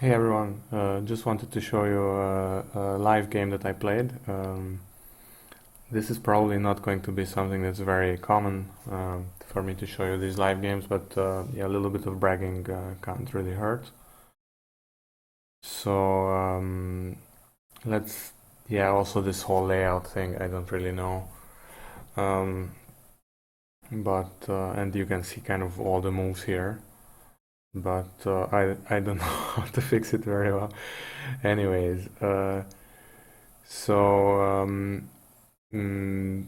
Hey everyone, just wanted to show you a live game that I played. This is probably not going to be something that's very common for me to show you these live games, but yeah, a little bit of bragging can't really hurt. So yeah, also this whole layout thing, I don't really know. Um, and you can see kind of all the moves here, but I don't know how to fix it very well. Anyways, so mm,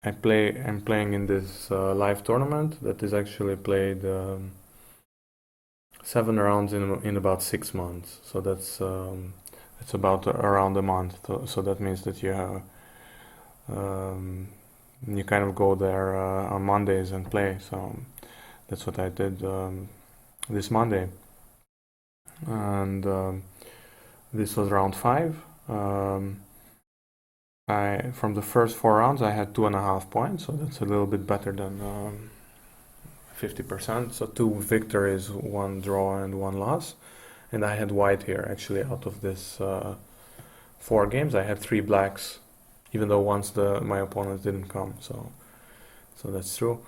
I'm playing in this live tournament that is actually played 7 rounds in about 6 months. So that's it's about around a month. So that means that um, you kind of go there on Mondays and play. So that's what I did this Monday, and this was round five. I From the first 4 rounds I had 2.5 points, so that's a little bit better than 50%. So 2 victories, 1 draw, and 1 loss. And I had white here. Actually, out of this 4 games, I had 3 blacks, even though once my opponents didn't come. So that's true.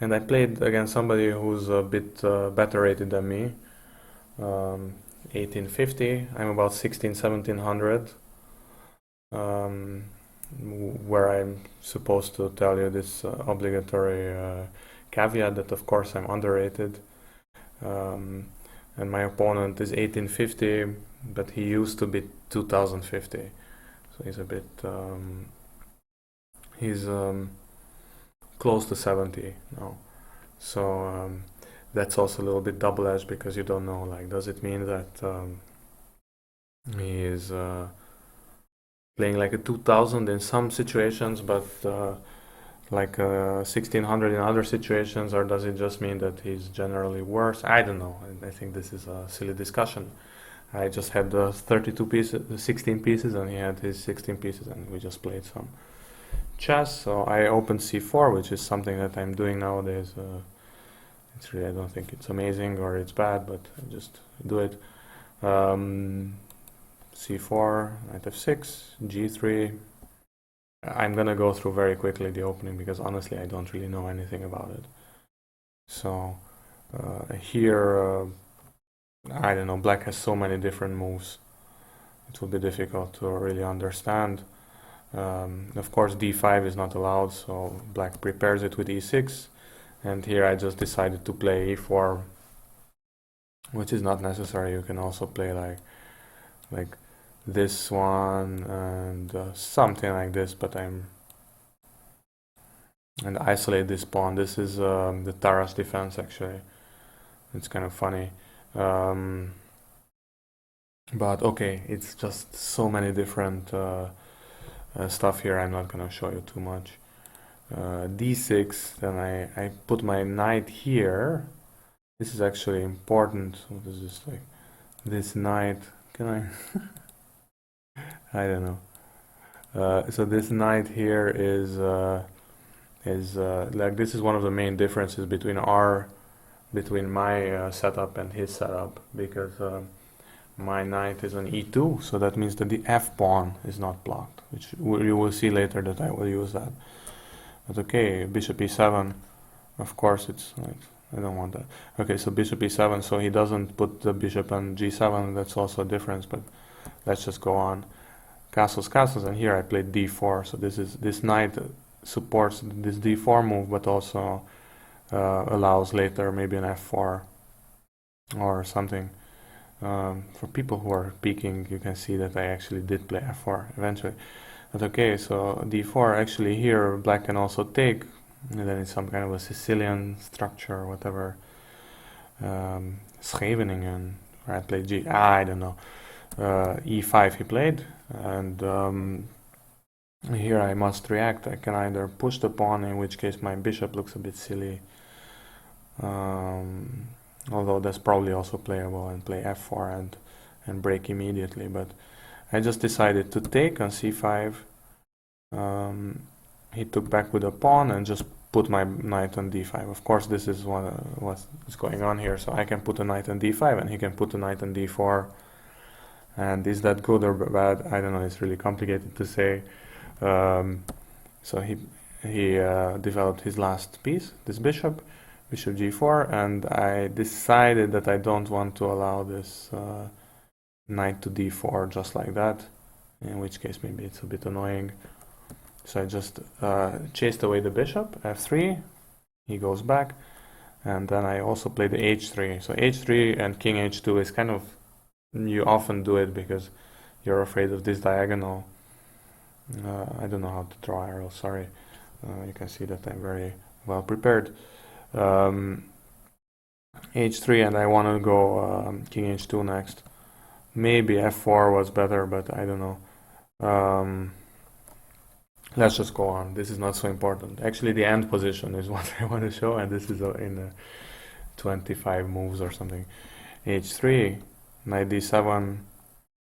And I played against somebody who's a bit better rated than me. 1850. I'm about 1700. Where I'm supposed to tell you this obligatory caveat that of course I'm underrated, and my opponent is 1850, but he used to be 2050, so he's a bit he's close to 70 now. So that's also a little bit double-edged, because you don't know, like, does it mean that he is playing like a 2000 in some situations, but like 1600 in other situations, or does it just mean that he's generally worse? I don't know. I think this is a silly discussion. I just had 32 pieces, 16 pieces, and he had his 16 pieces, and we just played some chess. So I opened c4, which is something that I'm doing nowadays. It's really, I don't think it's amazing or it's bad, but I just do it. C4, knight f6, g3. I'm gonna go through very quickly the opening, because honestly I don't really know anything about it. So here, I don't know, black has so many different moves, it will be difficult to really understand. Of course d5 is not allowed, so black prepares it with e6, and here I just decided to play e4, which is not necessary. You can also play like this one and something like this, but and isolate this pawn. This is the Taras defense, actually. It's kind of funny, but okay, it's just so many different stuff here. I'm not gonna show you too much. d6, then I put my knight here. This is actually important. What is this, like this knight? Can I I don't know. So this knight here is like, this is one of the main differences between my setup and his setup, because my knight is on e2, so that means that the f pawn is not blocked, which you will see later that I will use that. But okay, bishop e7, of course I don't want that. Okay, so bishop e7, so he doesn't put the bishop on g7. That's also a difference, but let's just go on. Castles, and here I played d4. So this knight supports this d4 move, but also allows later maybe an f4 or something. For people who are peeking, you can see that I actually did play f4 eventually. But okay, so d4, actually here black can also take, and then it's some kind of a Sicilian structure or whatever. Scheveningen, where I played I don't know. e5 he played, and here I must react. I can either push the pawn, in which case my bishop looks a bit silly, although that's probably also playable, and play f4 and break immediately. But I just decided to take on c5. He took back with a pawn and just put my knight on d5. Of course, this is what is going on here. So I can put a knight on d5, and he can put a knight on d4. And is that good or bad? I don't know. It's really complicated to say. So he developed his last piece, this bishop g4, and I decided that I don't want to allow this knight to d4 just like that, in which case maybe it's a bit annoying. So I just chased away the bishop, f3, he goes back, and then I also played the h3. So h3 and king h2 is kind of, you often do it because you're afraid of this diagonal. I don't know how to draw arrows, sorry. You can see that I'm very well prepared. h3, and I want to go king h2 next. Maybe f4 was better, but I don't know. Let's just go on. This is not so important. Actually, the end position is what I want to show, and this is in 25 moves or something. h3, knight d7,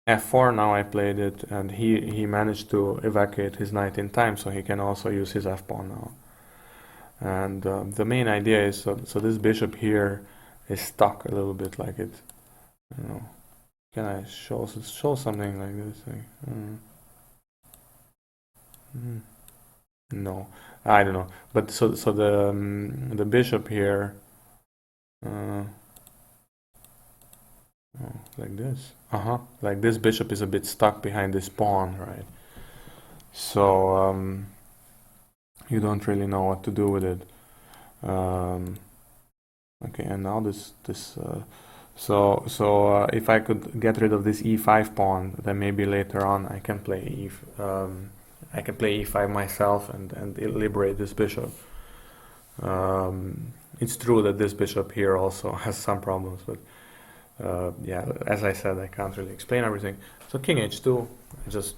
f4. Now I played it, and he managed to evacuate his knight in time, so he can also use his f-pawn now. And the main idea is, so this bishop here is stuck a little bit, like it, you know. Can I show something like this? No, I don't know. But so the bishop here, like this. Like this bishop is a bit stuck behind this pawn, right? So you don't really know what to do with it. Okay, and now so if I could get rid of this e5 pawn, then maybe later on I can play e5 myself and liberate this bishop. It's true that this bishop here also has some problems, but yeah, as I said, I can't really explain everything. So king h2, I just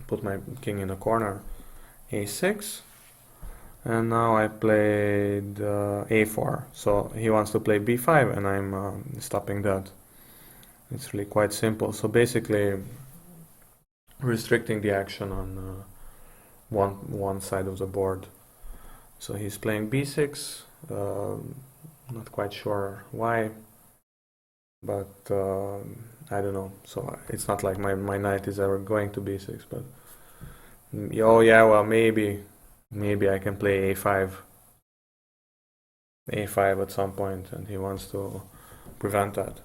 put my king in a corner, a6, and now I played a4. So he wants to play b5, and I'm stopping that. It's really quite simple. So basically, restricting the action on one side of the board. So he's playing b6. Not quite sure why, but I don't know. So it's not like my knight is ever going to b6, but oh yeah, well maybe I can play a5 at some point, and he wants to prevent that.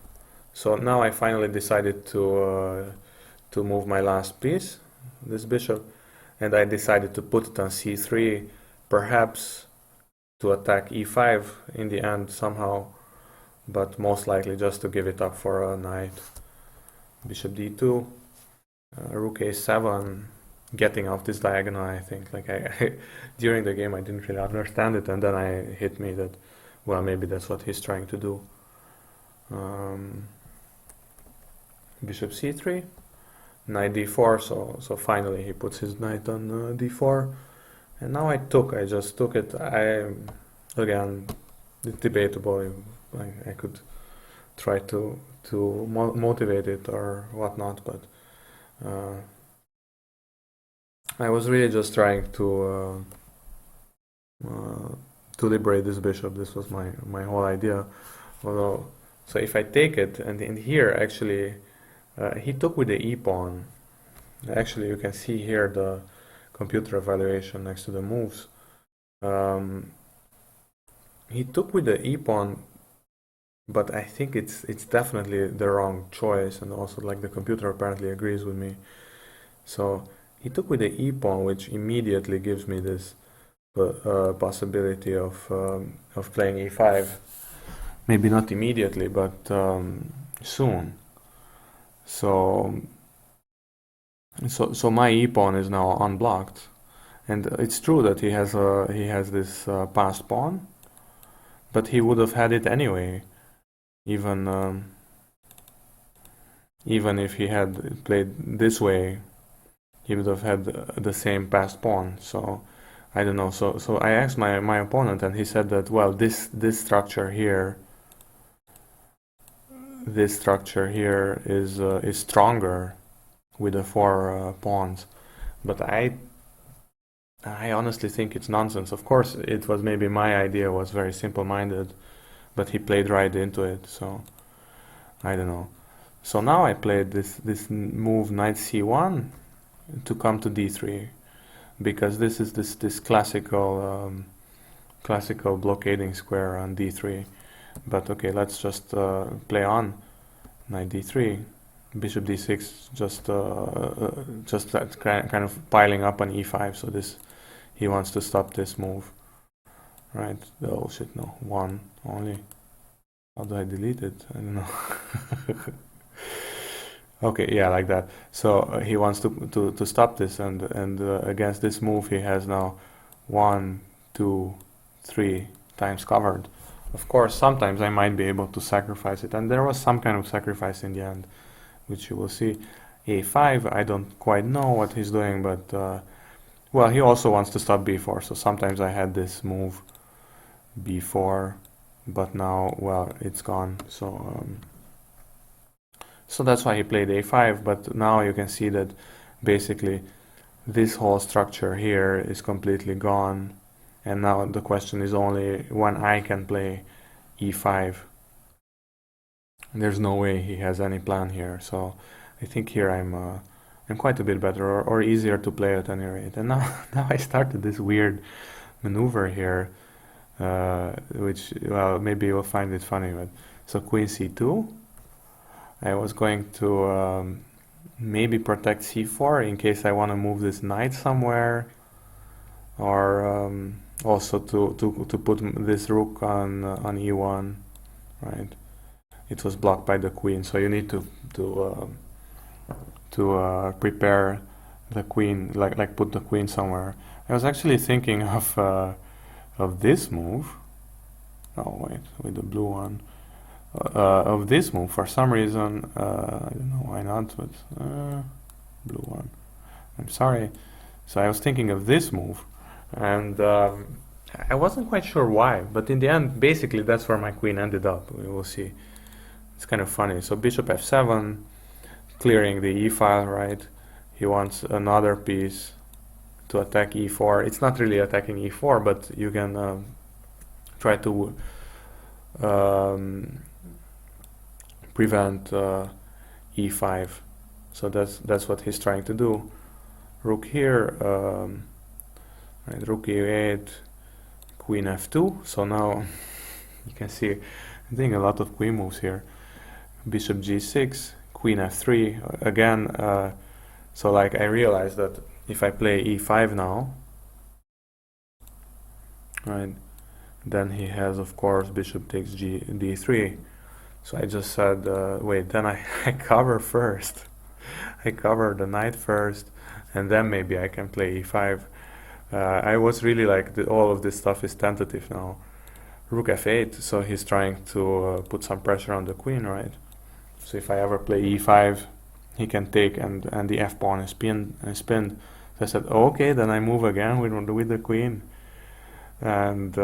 So now I finally decided to move my last piece, this bishop, and I decided to put it on c3, perhaps to attack e5 in the end somehow, but most likely just to give it up for a knight. Bishop d2, rook a7, getting off this diagonal. I think, like I during the game I didn't really understand it, and then it hit me that, well, maybe that's what he's trying to do. Bishop c3, knight d4, so finally he puts his knight on d4, and now I just took it. Again, it's debatable. I could try to motivate it or whatnot, but I was really just trying to liberate this bishop. This was my whole idea. Although, so if I take it, and in here actually he took with the e-pawn. Actually, you can see here the computer evaluation next to the moves. He took with the e-pawn, but I think it's definitely the wrong choice, and also like the computer apparently agrees with me. So he took with the e-pawn, which immediately gives me this possibility of playing e5. Maybe not immediately, but soon. So my e-pawn is now unblocked, and it's true that he has this passed pawn, but he would have had it anyway, even if he had played this way, he would have had the same passed pawn. So I don't know. So I asked my opponent, and he said that, well, this structure here is stronger with the 4 pawns, but I I honestly think it's nonsense. Of course, it was maybe my idea was very simple-minded, but he played right into it, so I don't know. So now I played this move knight c1 to come to d3, because this is this classical blockading square on d3. But okay, let's just play on knight d3, bishop d6, just that kind of piling up on e5. So this, he wants to stop this move, right? Oh shit, no, one only. How do I delete it? I don't know. Okay, yeah, like that. So he wants to stop this, and against this move he has now 1, 2, 3 times covered. Of course, sometimes I might be able to sacrifice it, and there was some kind of sacrifice in the end, which you will see. a5, I don't quite know what he's doing, but well, he also wants to stop b4, so sometimes I had this move b4, but now, well, it's gone. So that's why he played a5, but now you can see that basically this whole structure here is completely gone, and now the question is only when I can play e5. There's no way he has any plan here, so I think here I'm quite a bit better, or easier to play at any rate. And now I started this weird maneuver here, which, well, maybe you'll find it funny, but so queen c2. I was going to maybe protect c4 in case I want to move this knight somewhere, or also to put this rook on e1, right? It was blocked by the queen, so you need to prepare the queen, like put the queen somewhere. I was actually thinking of this move. Oh wait, with the blue one. Of this move for some reason. I don't know why not, but blue one. I'm sorry. So I was thinking of this move, and I wasn't quite sure why, but in the end, basically that's where my queen ended up. We will see. It's kind of funny. So bishop f7, clearing the e file, right? He wants another piece to attack e4. It's not really attacking e4, but you can try to prevent e5. So that's what he's trying to do. Rook here, right, rook e8, queen f2. So now you can see I'm doing a lot of queen moves here. Bishop g6, queen f3 again. So like I realized that if I play e5 now, right, then he has, of course, bishop takes d3. So I just said, wait, then I cover first. I cover the knight first, and then maybe I can play e5. I was really like, all of this stuff is tentative now. Rook f8, so he's trying to put some pressure on the queen, right? So if I ever play e5, he can take, and the f-pawn is pinned. So I said, oh, okay, then I move again with the queen. And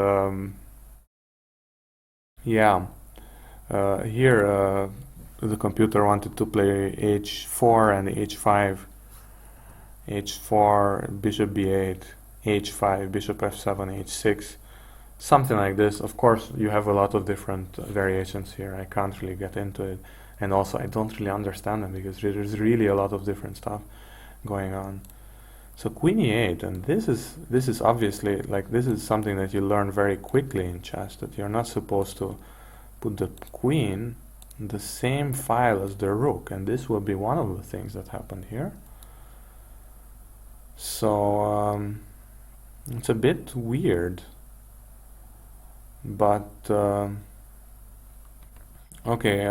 yeah, here the computer wanted to play h4 and h5. h4, bishop b8, h5, bishop f7, h6. Something like this. Of course, you have a lot of different variations here. I can't really get into it. And also, I don't really understand them because there's really a lot of different stuff going on. So queen e8, and this is obviously, like, this is something that you learn very quickly in chess, that you're not supposed to put the queen in the same file as the rook, and this will be one of the things that happened here. So it's a bit weird, but okay.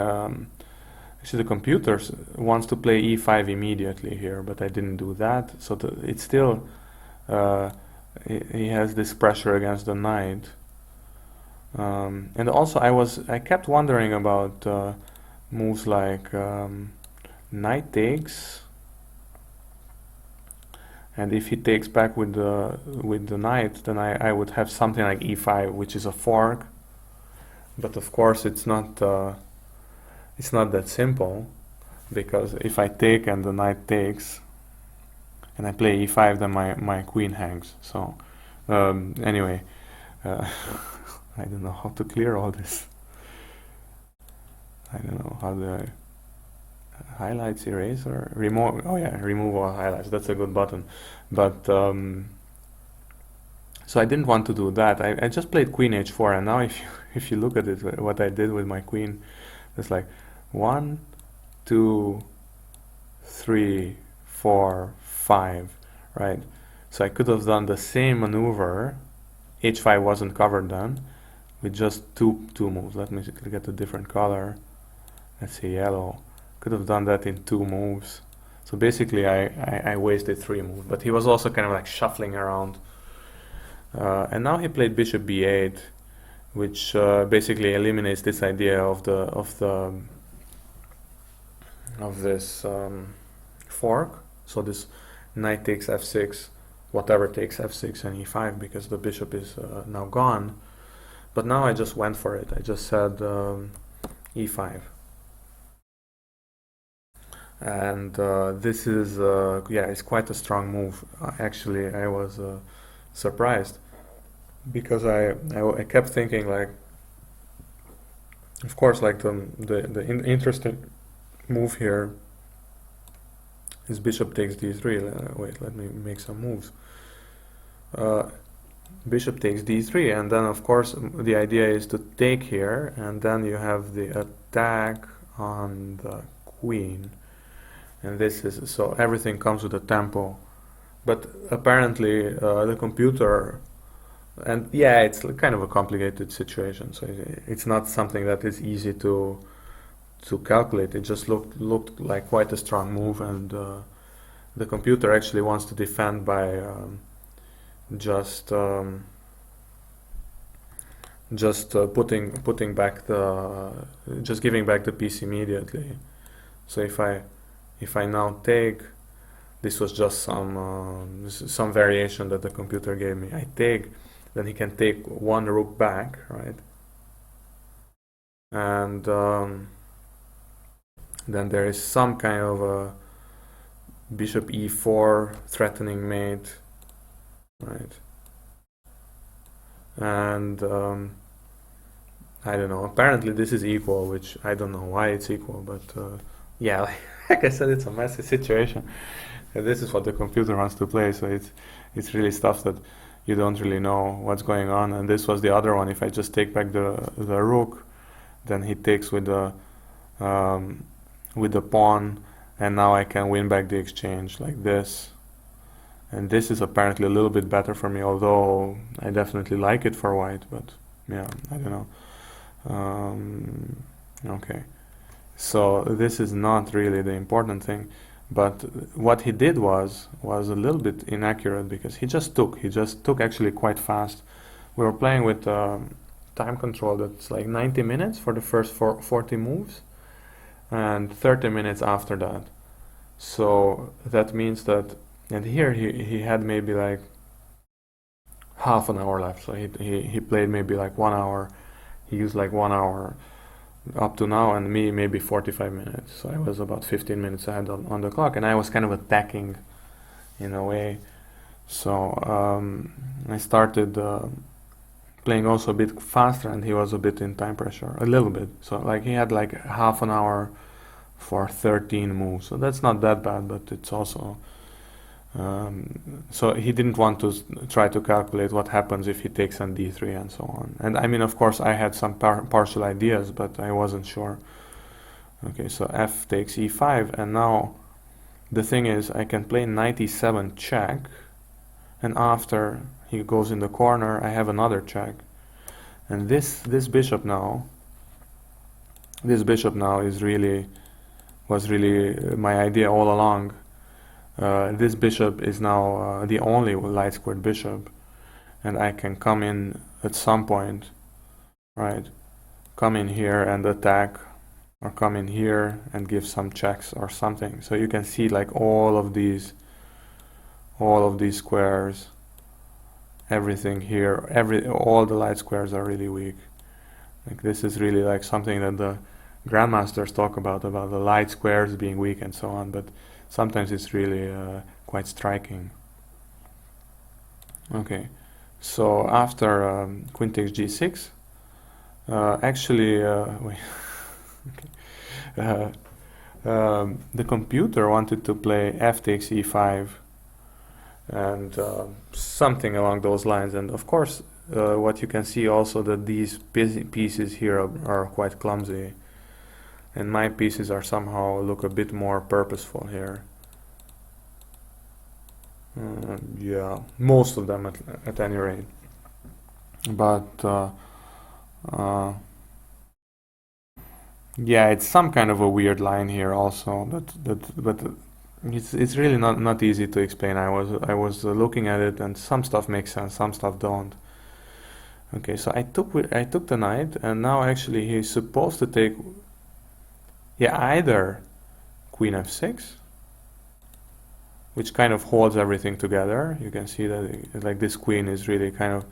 Actually, the computer wants to play e5 immediately here, but I didn't do that. So it's still he has this pressure against the knight, and also I kept wondering about moves like knight takes, and if he takes back with the knight, then I would have something like e5, which is a fork. But of course, it's not that simple, because if I take and the knight takes, and I play e5, then my queen hangs. So anyway, I don't know how to clear all this. I don't know how the highlights, erase, or remove. Oh yeah, remove all highlights. That's a good button. But so I didn't want to do that. I just played queen h4, and now if you look at it, what I did with my queen, it's like 1, 2, 3, 4, 5, right? So I could have done the same maneuver. H5 wasn't covered then, with just two moves. Let me get a different color. Let's say yellow. Could have done that in 2 moves. So basically I wasted 3 moves, but he was also kind of like shuffling around. And now he played bishop b8, which basically eliminates this idea of this fork. So this knight takes f6, whatever takes f6 and e5, because the bishop is now gone. But now I just went for it. I just said e5. And this is, yeah, it's quite a strong move. Actually, I was surprised, because I kept thinking, like, of course, like the interesting move here is bishop takes d3. Wait, let me make some moves. Bishop takes d3, and then of course the idea is to take here, and then you have the attack on the queen, and this is, so everything comes with a tempo. But apparently the computer, and yeah, it's kind of a complicated situation, so it's not something that is easy to calculate. It just looked like quite a strong move, and the computer actually wants to defend by just putting back the, just giving back the piece immediately. So if I now take, this was just some variation that the computer gave me. I take, then he can take 1 rook back, right? And then there is some kind of a bishop e4 threatening mate, right? And I don't know, apparently this is equal, which I don't know why it's equal, but yeah, like I said, it's a messy situation. And this is what the computer wants to play, so it's really stuff that you don't really know what's going on. And this was the other one. If I just take back the rook, then he takes with the pawn, and now I can win back the exchange like this. And this is apparently a little bit better for me, although I definitely like it for white, but yeah, I don't know. Okay, so this is not really the important thing, but what he did was a little bit inaccurate, because he just took actually quite fast. We were playing with time control that's like 90 minutes for the first 40 moves, and 30 minutes after that. So that means that, and here he had maybe like half an hour left, so he played maybe like 1 hour. He used like 1 hour up to now, and me maybe 45 minutes. So I was about 15 minutes ahead on the clock, and I was kind of attacking in a way. So I started playing also a bit faster, and he was a bit in time pressure, a little bit. So like he had like half an hour for 13 moves. So that's not that bad, but it's also so he didn't want to try to calculate what happens if he takes on d3 and so on. And I mean, of course, I had some partial ideas, but I wasn't sure. Okay, so f takes e5, and now the thing is, I can play knight e7 check, and after he goes in the corner, I have another check. And this bishop now is really, was really my idea all along. This bishop is now the only light squared bishop, and I can come in at some point, right? Come in here and attack, or come in here and give some checks or something. So you can see like all of these squares, everything here, all the light squares are really weak. Like this is really like something that the grandmasters talk about the light squares being weak and so on, but sometimes it's really quite striking. Okay, so after queen takes g6, actually, wait, okay. The computer wanted to play f takes e5 and something along those lines, and of course what you can see also that these pieces here are quite clumsy, and my pieces are somehow look a bit more purposeful here. Yeah, most of them at any rate, but yeah, it's some kind of a weird line here also, but it's really not easy to explain. I was looking at it, and some stuff makes sense, some stuff don't. Okay, so I took the knight, and now actually he's supposed to take, yeah, either queen f6, which kind of holds everything together. You can see that like this queen is really kind of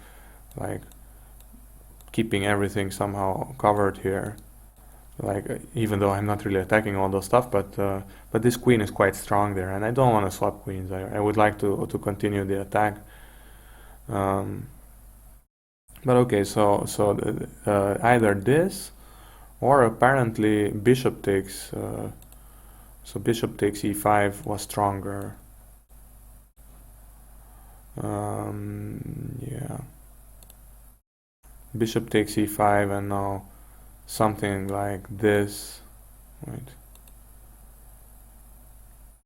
like keeping everything somehow covered here. Like even though I'm not really attacking all those stuff, but this queen is quite strong there, and I don't want to swap queens. I would like to continue the attack. But okay, so either this, or apparently bishop takes. So bishop takes e5 was stronger. Yeah. Bishop takes e5, and now something like this. Wait.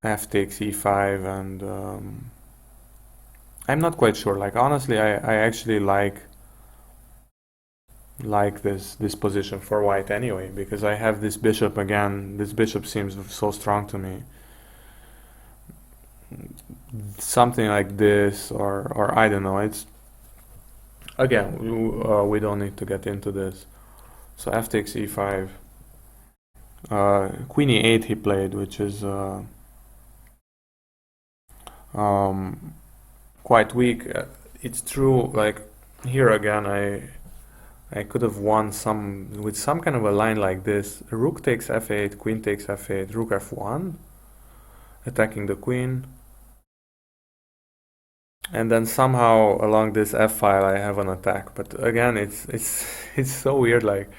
F takes e5, and I'm not quite sure. Like honestly, I actually like this position for white anyway, because I have this bishop again. This bishop seems so strong to me. Something like this, or I don't know. It's again, we don't need to get into this. So f takes e5. Queen e8 he played, which is quite weak. It's true. Like here again, I could have won with some kind of a line like this. Rook takes f8, queen takes f8, rook f1, attacking the queen. And then somehow along this f file I have an attack. But again, it's so weird. Like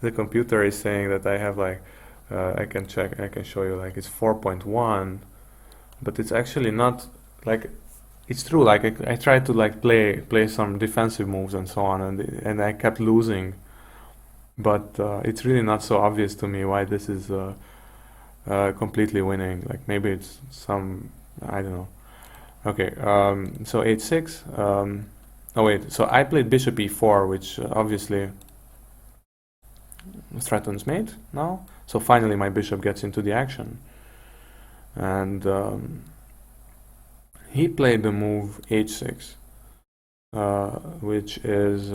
the computer is saying that I have like I can show you, like it's 4.1, but it's actually not. Like it's true. Like I tried to like play some defensive moves and so on, and I kept losing. But it's really not so obvious to me why this is completely winning. Like maybe it's some, I don't know. Okay, so h6. Oh wait, so I played bishop e4, which obviously threatens mate now. So finally my bishop gets into the action. And he played the move h6, which is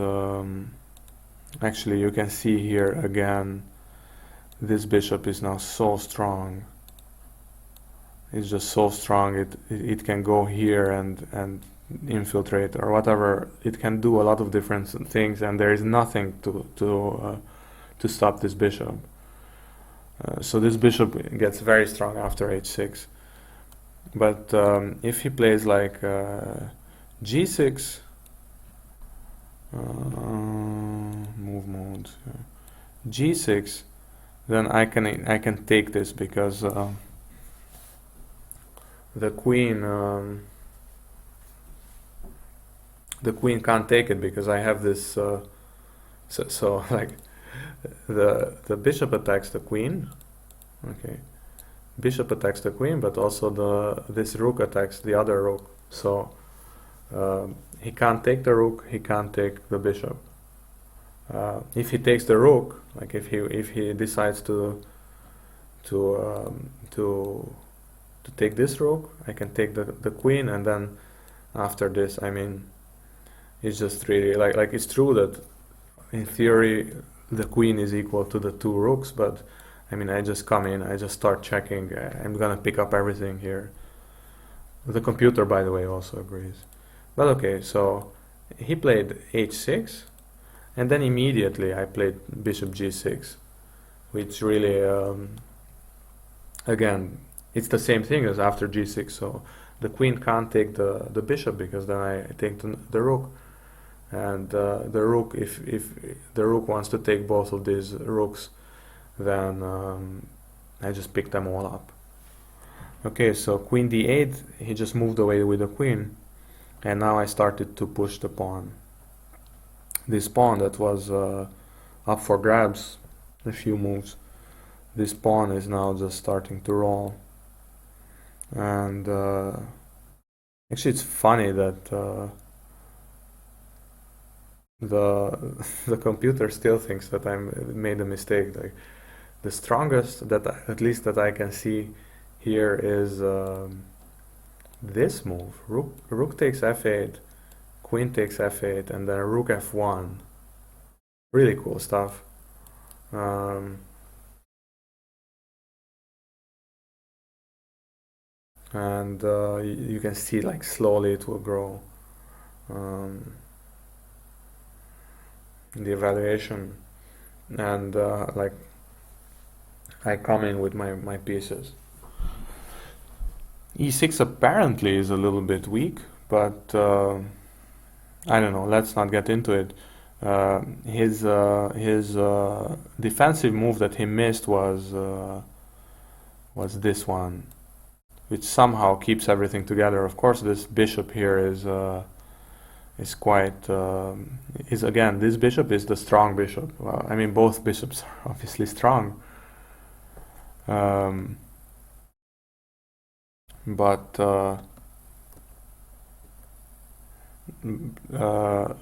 actually, you can see here again, this bishop is now so strong. It's just so strong. It can go here and infiltrate or whatever. It can do a lot of different things, and there is nothing to stop this bishop. So this bishop gets very strong after h6. But if he plays like g6, move mode, g6, then I can take this, because the queen can't take it, because I have this. So like the bishop attacks the queen. Okay, bishop attacks the queen, but also this rook attacks the other rook. So he can't take the rook. He can't take the bishop. If he takes the rook, like if he decides to take this rook, I can take the queen, and then after this, I mean, it's just really like it's true that in theory the queen is equal to the two rooks, but I mean, I just come in, I just start checking. I'm gonna pick up everything here. The computer, by the way, also agrees. But okay, so he played h6, and then immediately I played bishop g6, which really again, it's the same thing as after g6. So the queen can't take the bishop, because then I take the rook, and the rook, if the rook wants to take both of these rooks, then I just pick them all up. Okay, so queen d8, he just moved away with the queen, and now I started to push the pawn. This pawn that was up for grabs a few moves, this pawn is now just starting to roll. And actually it's funny that the computer still thinks that I made a mistake. Like, the strongest that at least that I can see here is this move. Rook takes f8, queen takes f8, and then rook f1. Really cool stuff. And you can see, like, slowly it will grow. The evaluation, and like, I come in with my pieces. e6 apparently is a little bit weak, but I don't know, let's not get into it. His defensive move that he missed was this one, which somehow keeps everything together. Of course, this bishop here is quite again, this bishop is the strong bishop. Well, I mean, both bishops are obviously strong, but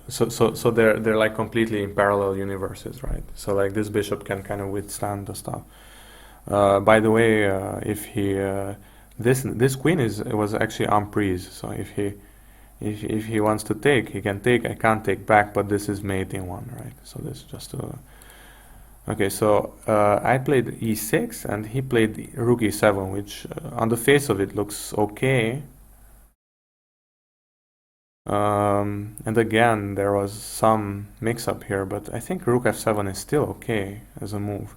so they're like completely in parallel universes, right? So like, this bishop can kind of withstand the stuff. By the way, if he this queen was actually emprise, so if he wants to take, he can take. I can't take back, but this is mating one, right? So this is just okay. So I played e6 and he played rook e7, which on the face of it looks okay. And again, there was some mix-up here, but I think rook f7 is still okay as a move.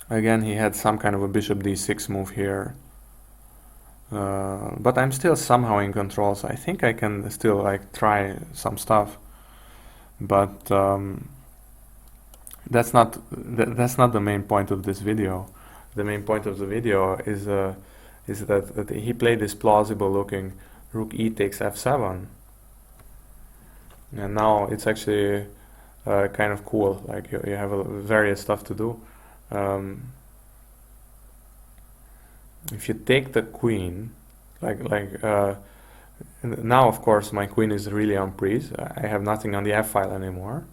Again, he had some kind of a bishop d6 move here. But I'm still somehow in control, so I think I can still, like, try some stuff. But that's not the main point of this video. The main point of the video is that he played this plausible looking rook e takes f7, and now it's actually kind of cool. Like, you have various stuff to do. If you take the queen, now of course my queen is really emprise. I have nothing on the f file anymore.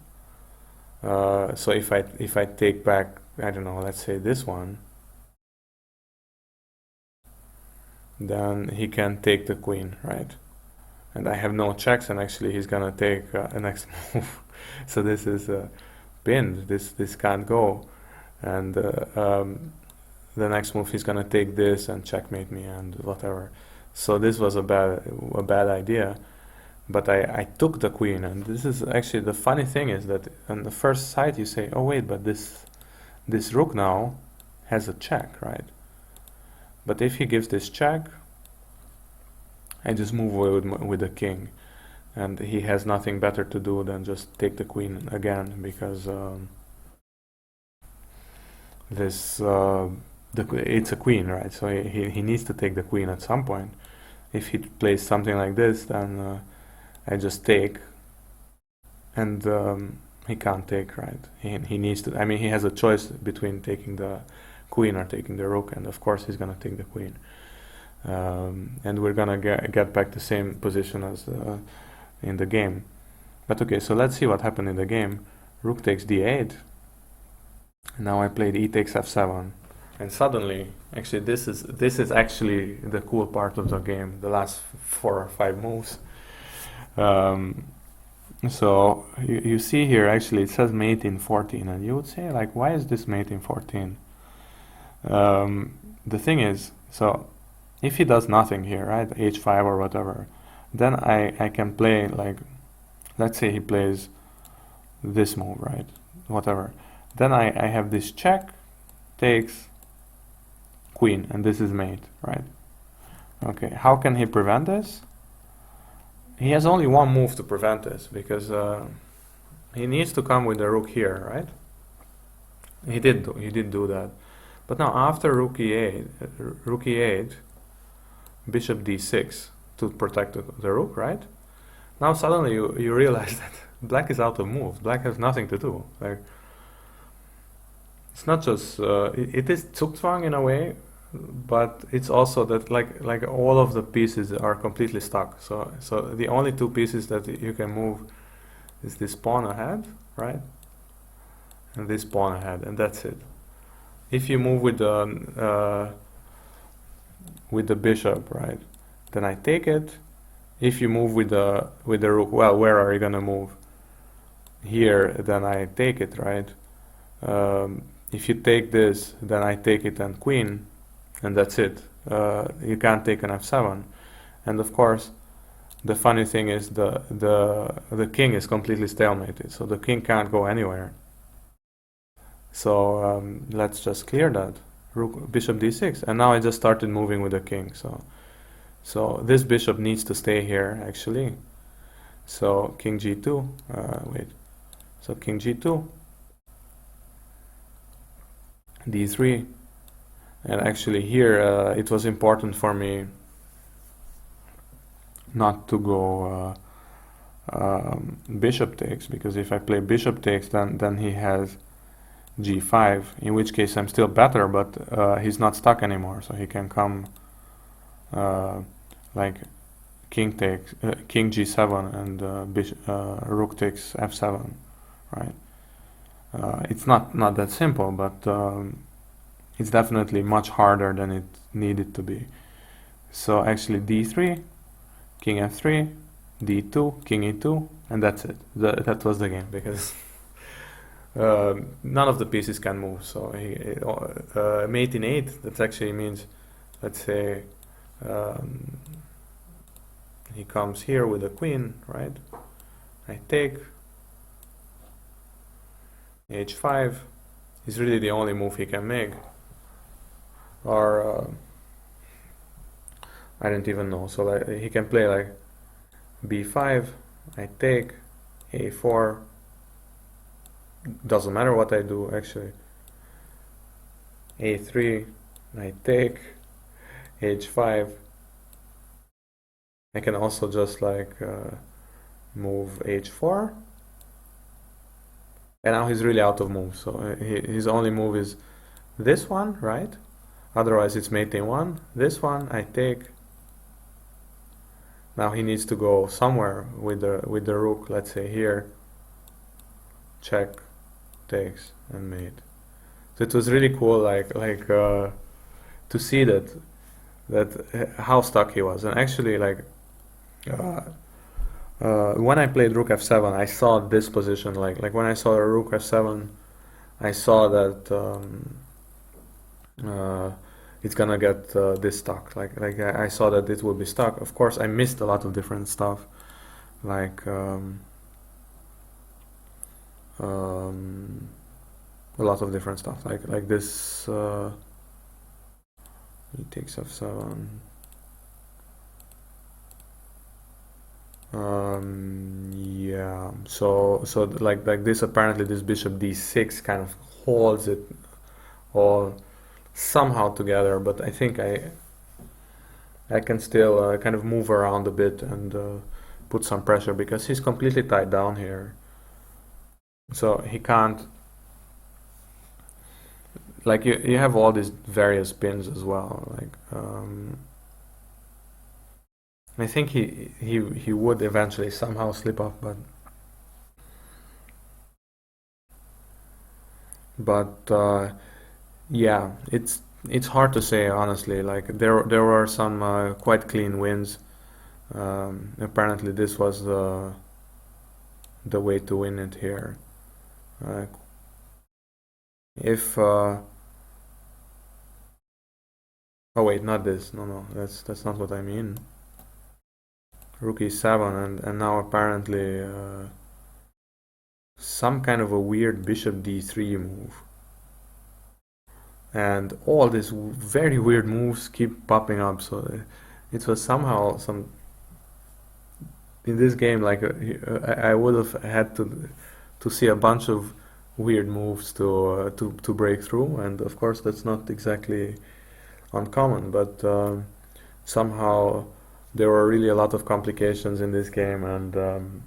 So if I take back, I don't know, let's say this one, then he can take the queen, right? And I have no checks, and actually he's gonna take a next move. So this is pinned. This can't go, and the next move he's gonna take this and checkmate me and whatever. So this was a bad idea, but I took the queen. And this is actually the funny thing, is that on the first sight you say, oh wait, but this rook now has a check, right? But if he gives this check, I just move away with the king, and he has nothing better to do than just take the queen again, because it's a queen, right? So he needs to take the queen at some point. If he plays something like this, then I just take, and he can't take, right? He needs to. I mean, he has a choice between taking the queen or taking the rook, and of course he's gonna take the queen. And we're gonna get back the same position as in the game. But okay, so let's see what happened in the game. Rook takes d8. Now I played e takes f7, and suddenly, actually, this is actually the cool part of the game. The last 4 or 5 moves. So you see here, actually, it says mate in 14, and you would say, like, why is this mate in 14? The thing is, so if he does nothing here, right, h5 or whatever, then I can play, like, let's say he plays this move, right, whatever. Then I have this check, takes, queen, and this is mate, right? Okay, how can he prevent this? He has only one move to prevent this, because he needs to come with the rook here, right? He did do that. But now after rook e8, bishop d6 to protect the rook, right? Now suddenly you realize that black is out of moves. Black has nothing to do. Like, it's not just it is Zugzwang in a way, but it's also that like all of the pieces are completely stuck. So the only two pieces that you can move is this pawn ahead, right? And this pawn ahead, and that's it. If you move with the bishop, right, then I take it. If you move with the rook, well, where are you gonna move? Here, then I take it, right? If you take this, then I take it and queen, and that's it. You can't take an f7, and of course, the funny thing is the king is completely stalemated, so the king can't go anywhere. So let's just clear that. Rook, bishop d6, and now I just started moving with the king. So this bishop needs to stay here actually. So king g2. Wait. So king g2, d3, and actually here it was important for me not to go bishop takes, because if I play bishop takes, then he has g5, in which case I'm still better, but he's not stuck anymore, so he can come like king takes, king g7, and rook takes f7, right? It's not that simple, but it's definitely much harder than it needed to be. So actually d3, king f3, d2, king e2, and that's it. That was the game, because none of the pieces can move. So mate in 8, that actually means, let's say he comes here with a queen, right? I take, h5 is really the only move he can make, or I don't even know. So like, he can play like b5, I take, a4, doesn't matter what I do actually, a3, I take, h5. I can also just like move h4, and now he's really out of moves. So his only move is this one, right? Otherwise it's mate in 1. This one I take. Now he needs to go somewhere with the rook, let's say here, check, takes, and mate. So it was really cool, like to see that how stuck he was. And actually, like when I played rook f7, I saw this position. Like when I saw a rook f7, I saw that it's gonna get this stuck. Like I saw that it will be stuck. Of course, I missed a lot of different stuff, like a lot of different stuff. Like this. He takes f7. Yeah. So like this. Apparently, this bishop d6 kind of holds it all somehow together, but I think I can still kind of move around a bit and put some pressure, because he's completely tied down here. So he can't, like you have all these various pins as well. Like I think he would eventually somehow slip up, but yeah, it's hard to say honestly. Like there were some quite clean wins. Apparently this was the way to win it here. If oh wait, not this. No, that's not what I mean. Rook e7, and now apparently some kind of a weird bishop d3 move. and all these very weird moves keep popping up. So it was somehow some in this game like I would have had to see a bunch of weird moves to break through, and of course that's not exactly uncommon, but somehow there were really a lot of complications in this game, and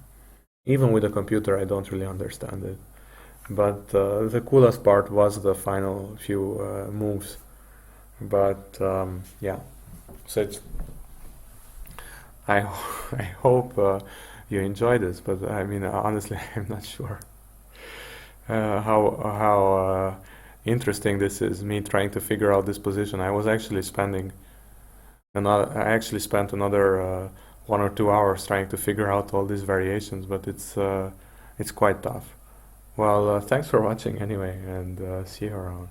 even with a computer I don't really understand it. But the coolest part was the final few moves. But yeah, so I I hope you enjoy this. But I mean, honestly, I'm not sure how interesting this is. Me trying to figure out this position. I actually spent another 1 or 2 hours trying to figure out all these variations. But it's quite tough. Well, thanks for watching anyway, and see you around.